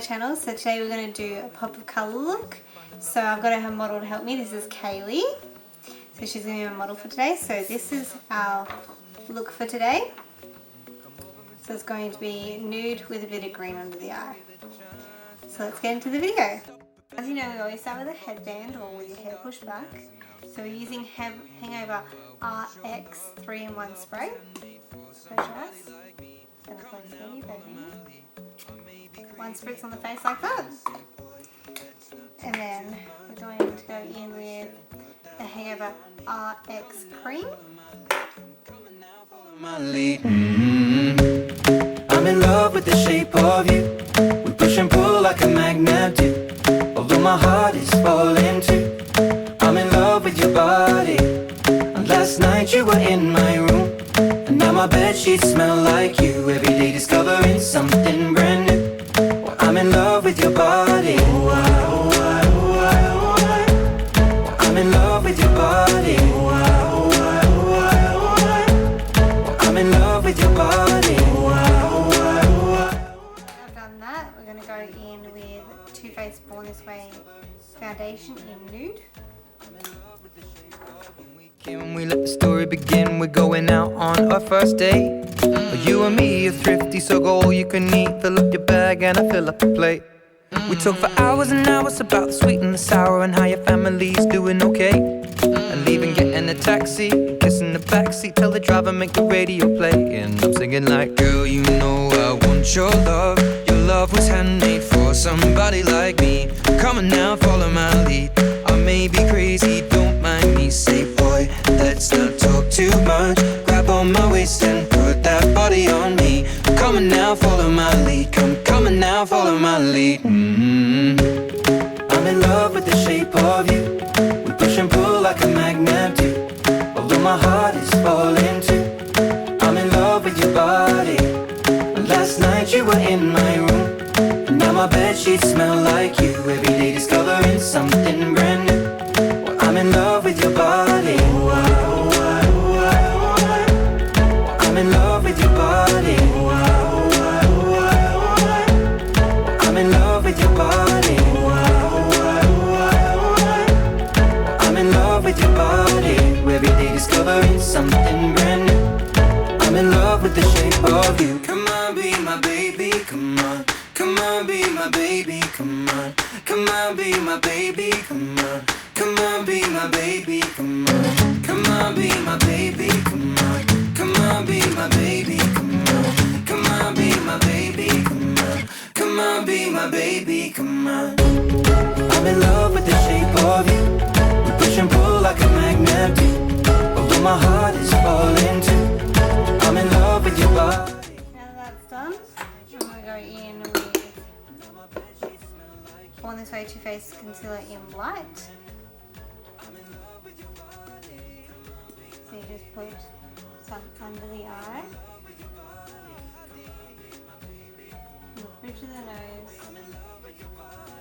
channel. So today we're going to do a pop of colour look. So I've got her model to help me. This is Kaylee. So she's going to be my model for today. So this is our look for today. So it's going to be nude with a bit of green under the eye. So let's get into the video. As you know, we always start with a headband or with your hair pushed back. So we're using Hangover RX 3-in-1 spray. Close your eyes. Gonna close you, baby. One spritz on the face like that. And then we're going to go in with the Hangover RX cream. I'm in love with the shape of you. We push and pull like a magnet do. Although my heart is falling too. I'm in love with your body. And last night you were in my room. And now my bedsheets smell like you. Every day discovering something brand new. Well, I'm in love with your body. I'm in love with your body. I'm in love with your body. I've done that. We're going to go in with Too Faced Born This Way foundation in nude. When we let the story begin, we're going out on our first date. You and me are thrifty, so go all you can eat. Fill up your bag and I fill up the plate. We talk for hours and hours about the sweet and the sour and how your family's doing okay. And leaving, getting a taxi, kissing the backseat, tell the driver make the radio play. And I'm singing like, girl, you know I want your love. Your love was handmade for somebody like me. Come on now, follow my lead. I may be crazy, don't mind me. Say, boy, let's not talk too much. Grab on my waist and put that body on me. Come on now, follow my lead. Come on now, follow my lead. I'm in love with the shape of you. We push and pull like a magnet do. Although my heart is falling too. I'm in love with your body. And last night you were in my room. And now my bedsheets smell like you. Every day discovering something brand new. Well, I'm in love with your body. I'm in love with your body. I'm in love with your body. I'm in love with your body. Every day discovering something brand new. I'm in love with the shape of you. Come on, be my baby, come on. Come on, be my baby, come on. Come on, be my baby, come on. Come on, be my baby, come on. Come on, be my baby, come on. Come on, be my baby, come on. Come on, be my baby, come on. Come on, be my baby, come on. I'm in love with the shape of you. We push and pull like a magnet do. Although my heart is falling too. I'm in love with your body. Now that's done, I'm going to go in with Born This Way Too Faced Concealer in Light. So you just put some under the eye, in the bridge of the nose,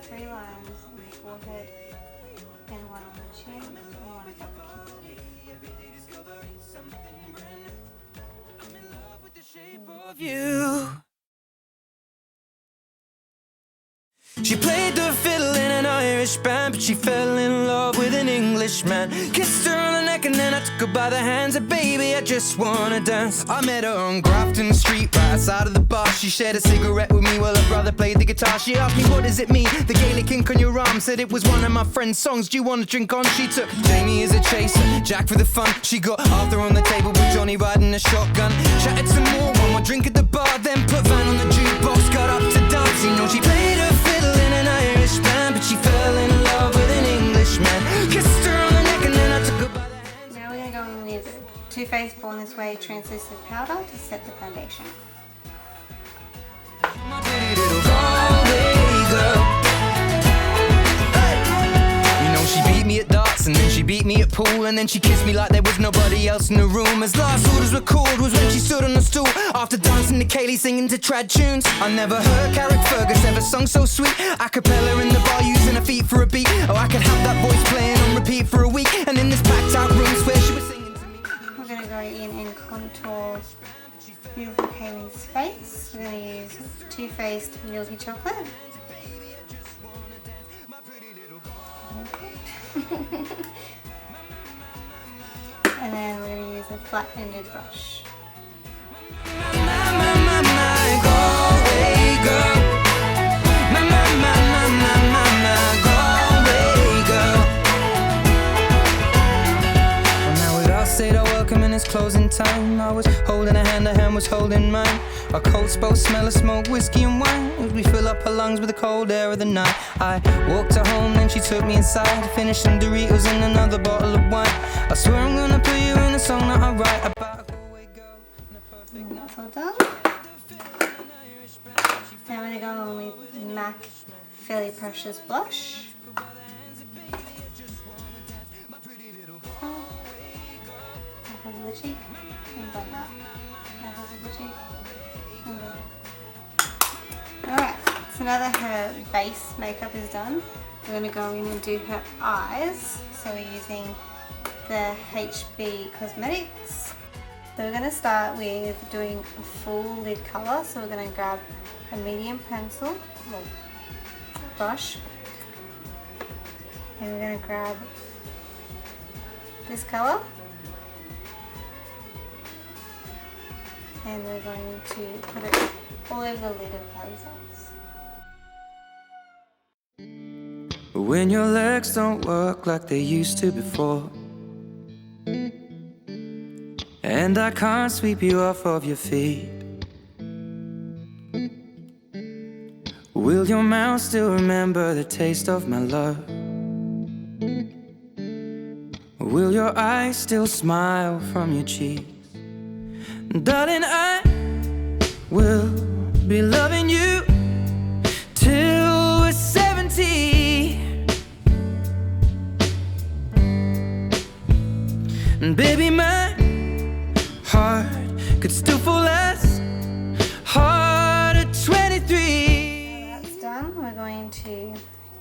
3 lines on the forehead, and 1 on the chin, and 1 above the key. You. She played the fiddle in an Irish band, but she fell in love with an Englishman. Kissed her on the neck and then I took her by the hands. And baby, I just wanna dance. I met her on Grafton Street, right outside of the bar. She shared a cigarette with me while her brother played the guitar. She asked me, what does it mean? The Gaelic ink on your arm. Said it was one of my friend's songs. Do you want to drink on? She took Jamie as a chaser, Jack for the fun. She got Arthur on the table with Johnny riding a shotgun. Chatted some more, one more drink at the bar, then put Van on the jukebox. Got up to dance, you know she played her fiddle in an Irish band, but she fell in love with an Englishman. Kissed her on the neck and then I took her by the hands. Now we're going to go in with Too Faced Born This Way translucent powder to set the foundation. My pretty little Galway girl. Hey. You know she beat me at darts and then she beat me at pool, and then she kissed me like there was nobody else in the room. As last orders were called was when she stood on the stool after dancing to Kaylee singing to trad tunes. I never heard Carrick Fergus ever sung so sweet. A cappella in the bar using her feet for a beat. Oh, I could have that voice playing on repeat for a week. And in this packed out room where she was singing to me. We're going to go in and contour beautiful Kaylee's face. We're going to use Too Faced Milky Chocolate. And then we're going to use a flat-ended brush. It's closing time. I was holding her hand was holding mine. Our coats both smell of smoke, whiskey and wine as we fill up her lungs with the cold air of the night. I walked her home, then she took me inside, finished some Doritos and another bottle of wine. I swear I'm gonna put you in a song that I write about a Galway girl in a perfect night. That's all done. Now I'm going to go on with MAC Fairly Precious Blush. The cheek and blend that. The cheek and blend it. Alright, so now that her base makeup is done, we're going to go in and do her eyes. So we're using the HB Cosmetics. So we're going to start with doing a full lid colour. So we're going to grab a medium pencil or brush, and we're going to grab this colour. And we're going to put it all over the lid of Kelly's eyes. When your legs don't work like they used to before, and I can't sweep you off of your feet, will your mouth still remember the taste of my love? Will your eyes still smile from your cheeks? Darling, I will be loving you till we're 70. And baby, my heart could still fall as hard at 23. Now that's done. We're going to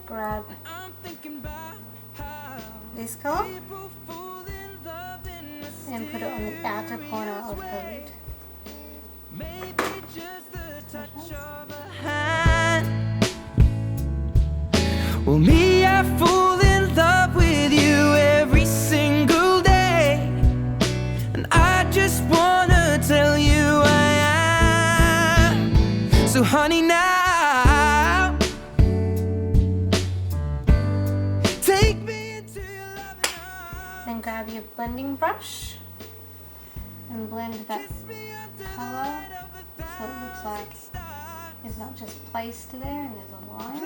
grab this colour and put it on the outer corner of her lid. Well, me, I fall in love with you every single day, and I just wanna tell you I am. So honey, now take me into your loving arms. Then grab your blending brush and blend that colour so it looks like it's not just placed there and there's a line.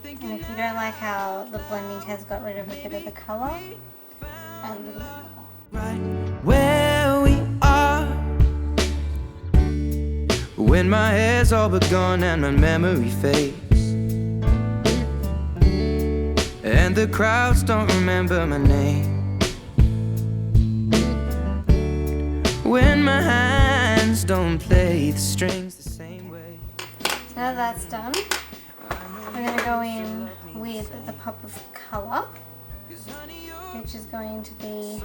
And if you don't like how the blending has got rid of a bit of the colour, add a little bit more. Right where we are, when my hair's all but gone and my memory fades, and the crowds don't remember my name, when my hands don't play the strings the same way. So now that's done, we're going to go in with the pop of colour, which is going to be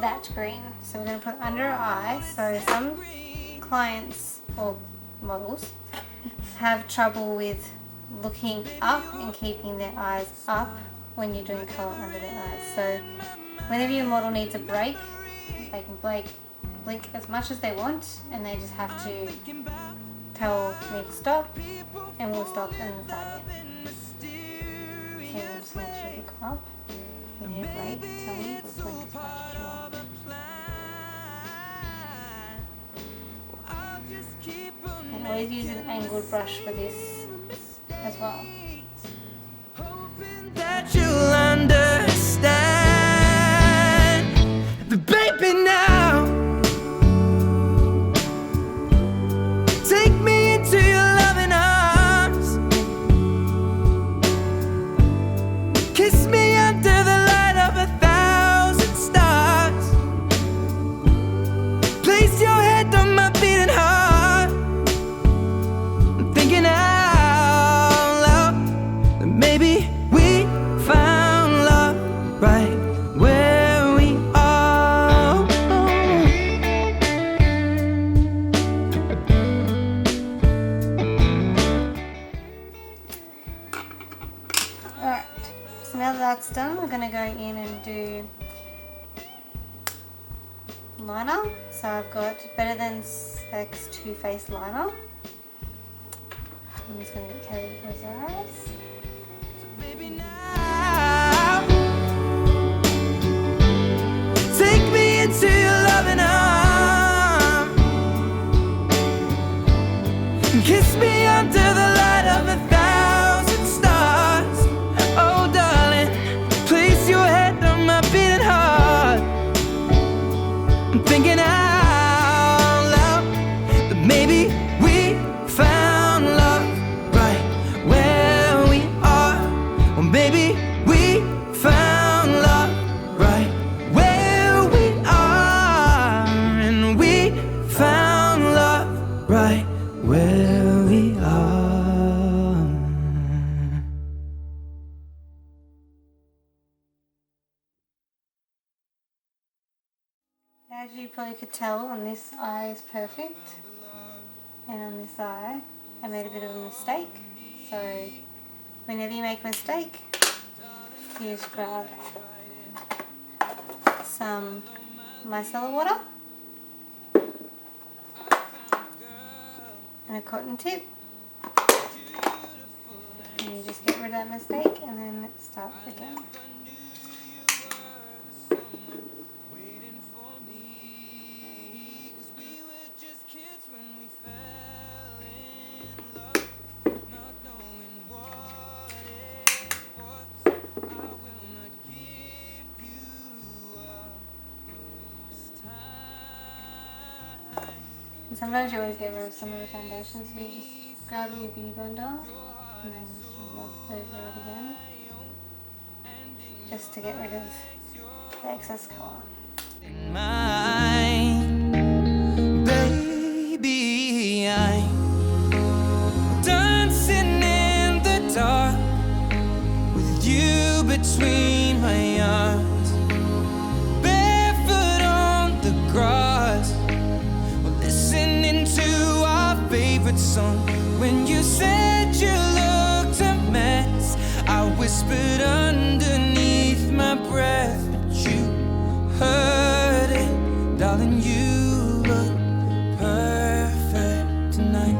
that green. So we're going to put under her eye. So some clients or models have trouble with looking up and keeping their eyes up when you're doing colour under their eyes. So whenever your model needs a break, they can blink as much as they want, and they just have to tell me to stop, and we'll stop and start again. So I'm just going to look up. If you need a break, tell me, we'll blink as much as you want. And always use an angled brush for this as well. Hoping that you'll understand, but baby, now take me into your loving arms, kiss me under the light of 1,000 stars, place your head on my beating heart. I'm thinking out loud that maybe we found love right where we are. Alright, so now that that's done, we're going to go in and do liner. So I've got Better Than Sex Too Faced liner. I'm just going to get Kelly to close her eyes. Baby, now take me into your loving arms, kiss me under the light of 1,000 stars. Oh darling, place your head on my beating heart. I'm thinking out loud that maybe we found love right where we are. Or maybe we found love right where we are. And we found love right where we are. As you probably could tell, on this eye is perfect, and on this eye I made a bit of a mistake. So whenever you make a mistake, you just grab some micellar water and a cotton tip, and you just get rid of that mistake and then start again. And sometimes you always get rid of some of the foundation, so you just grab your beauty blender and then just rub over it again, just to get rid of the excess colour. Mine, baby, I'm dancing in the dark with you between my arms, barefoot on the grass, listening to our favorite song. When you said you looked a mess, I whispered underneath my breath, but you heard it, darling. You look perfect tonight.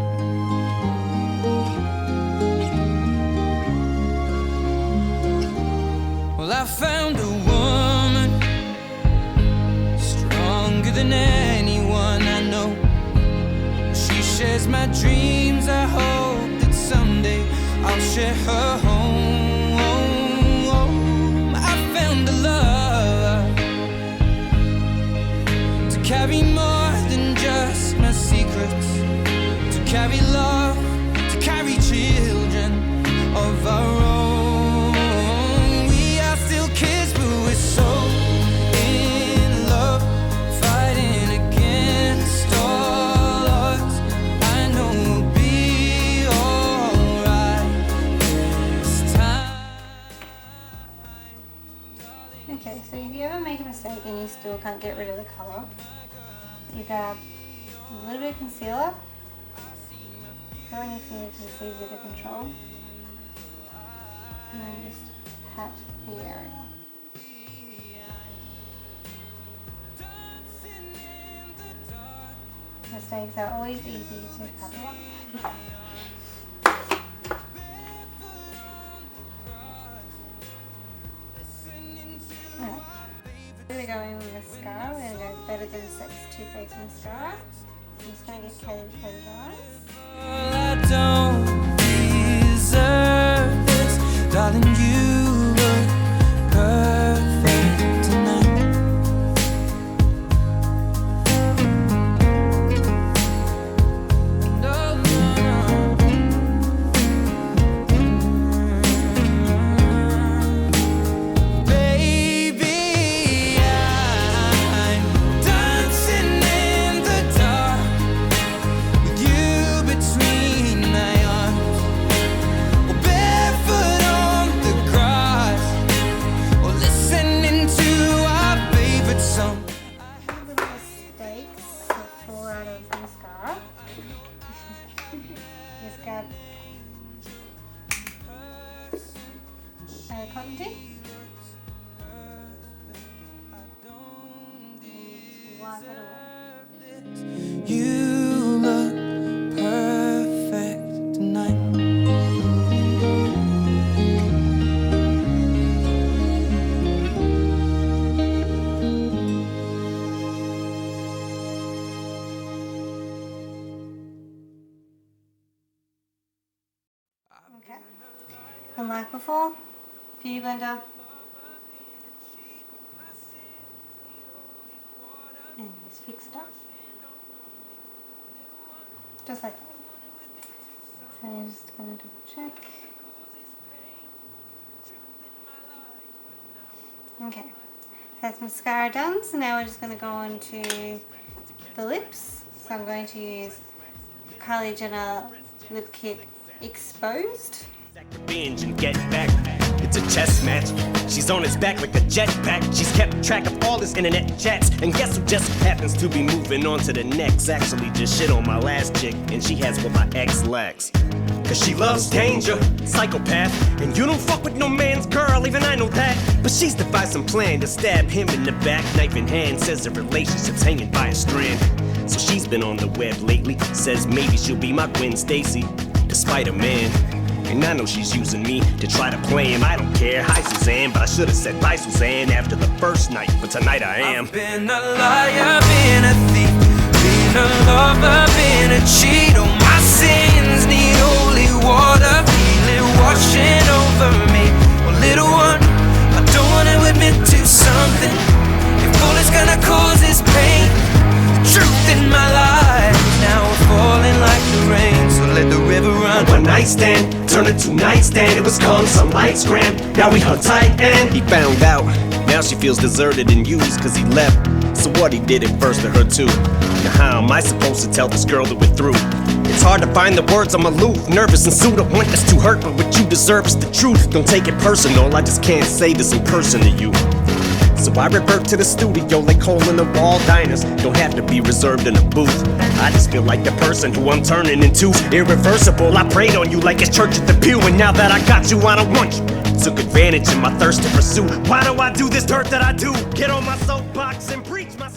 Well, I found a woman stronger than anyone I know. She shares my dreams. I hope that someday I'll share her home. I found a love to carry more than just my secrets, to carry love, to carry children of our own. We are still kids, but we're so in love, fighting against all odds. I know we'll be alright this time. Okay, so if you ever make a mistake and you still can't get rid of the colour, you grab a little bit of concealer, go on your finger because it's easier to control, and then just pat the area. Mistakes are always easy to cover up. Alright. We're going to go in with mascara. We're going to go Better Than Sex Too Faced mascara. I'm just going to get Kelly to close her eyes. I don't deserve this, darling. You look perfect tonight. No, no, no. Baby, I'm dancing in the dark with you between my arms. yellow cotton tee. Wipe it away. You look perfect tonight. Okay. And like before, beauty blender. And just fix it up. Just like that. So I'm just going to double check. Okay. So that's mascara done. So now we're just going to go on to the lips. So I'm going to use Kylie Jenner Lip Kit Exposed. Binge and get back. It's a chess match. She's on his back like a jetpack. She's kept track of all his internet chats. And guess who just happens to be moving on to the next? Actually just shit on my last chick, and she has what my ex lacks. Cause she loves danger, psychopath. And you don't fuck with no man's girl, even I know that. But she's devised some plan to stab him in the back, knife in hand. Says the relationship's hanging by a strand. So she's been on the web lately. Says maybe she'll be my Gwen Stacy, despite a man. And I know she's using me to try to play him. I don't care. Hi, Suzanne, but I should have said bye, Suzanne, after the first night. But tonight I am. I've been a liar, been a thief, been a lover, been a cheat. Oh, my sins need holy water, feel it washing over me. Well, little one, I don't want to admit to something. If all it's gonna cause is pain, the truth in my life now we're falling like the rain. So let the river run. One night stand turned into nightstand. It was calm, some lights grand. Now we hung tight and he found out. Now she feels deserted and used cause he left. So what, he did it first to her too. Now how am I supposed to tell this girl that we're through? It's hard to find the words, I'm aloof, nervous and sued. I want this to hurt, but what you deserve is the truth. Don't take it personal, I just can't say this in person to you. So I revert to the studio like hole in the wall diners. Don't have to be reserved in a booth. I just feel like the person who I'm turning into. Irreversible, I prayed on you like it's church at the pew. And now that I got you, I don't want you. Took advantage of my thirst to pursue. Why do I do this dirt that I do? Get on my soapbox and preach my